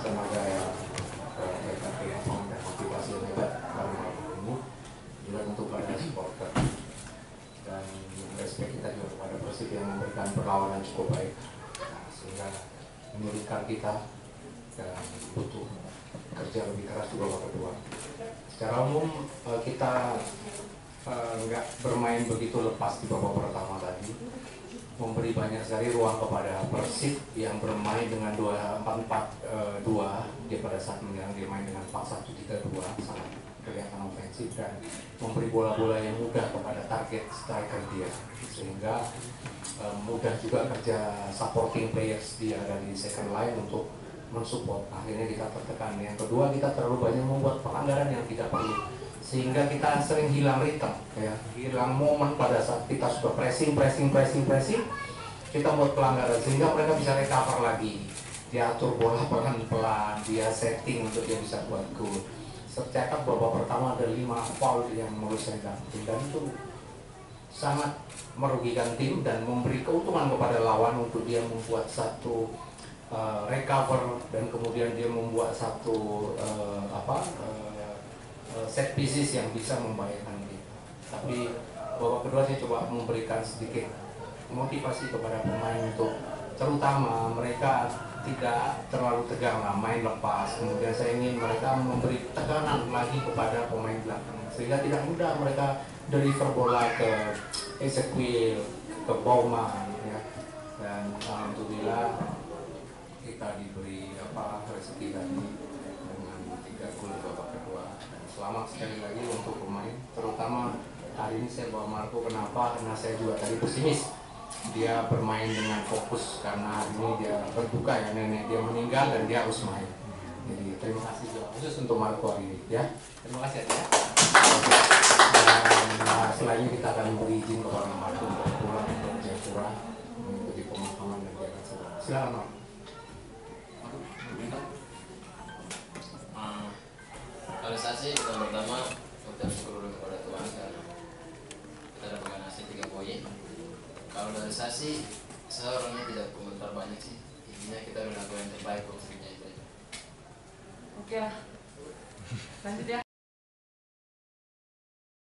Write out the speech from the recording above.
tenaga yang mereka punya motivasi yang hebat dalam hal ini, juga untuk para supporter dan respect kita juga kepada Persib yang memberikan perlawanan cukup baik, sehingga menyulitkan kita dan butuh kerja lebih keras di babak kedua. Secara umum kita nggak bermain begitu lepas di babak pertama tadi, memberi banyak sekali ruang kepada Persib yang bermain dengan 4-4-2. Dia pada saat menyerang dia main dengan 4-1-3-2, sangat kelihatan ofensif dan memberi bola-bola yang mudah kepada target striker dia, sehingga mudah juga kerja supporting players dia dari second line untuk mensupport. Akhirnya kita tertekan. Yang kedua, kita terlalu banyak membuat pelanggaran yang tidak perlu, sehingga kita sering hilang ritme, ya, hilang momen pada saat kita sudah pressing, kita buat pelanggaran sehingga mereka bisa recover lagi. Dia atur bola pelan-pelan, dia setting untuk dia bisa buat gol. Tercatat babak pertama ada 5 foul yang menurut saya dapetin, dan itu sangat merugikan tim dan memberi keuntungan kepada lawan untuk dia membuat satu recover, dan kemudian dia membuat satu set pieces yang bisa membahayakan kita. Tapi babak kedua saya coba memberikan sedikit motivasi kepada pemain untuk, terutama mereka tidak terlalu tegang lah, main lepas. Kemudian saya ingin mereka memberi tekanan lagi kepada pemain belakang, sehingga tidak mudah mereka deliver bola ke Ezequiel, ke Bauman, ya. Dan alhamdulillah kita diberi rezeki tadi dengan 3 gol babak kedua. Dan selamat sekali lagi untuk pemain, terutama hari ini saya bawa Marco. Kenapa? Karena saya juga tadi pesimis. Dia bermain dengan fokus karena hari ini dia berduka, ya, nenek dia meninggal dan dia harus main. Jadi terima kasih juga khusus untuk Marco hari ini, ya. Terima kasih ya. Dan selanjutnya kita akan beri izin kepada Marco untuk pulang ke Jayapura mengikuti pemakaman dan dia akan segera. Silakan, Marco. Kalau saya sih yang pertama ucap syukur kepada Tuhan karena kita dapatkan hasil 3 poin. Kalau dari saya sih, saya orangnya tidak komentar banyak sih. Intinya kita melakukan yang terbaik untuk timnya itu. Oke lah, lanjut ya.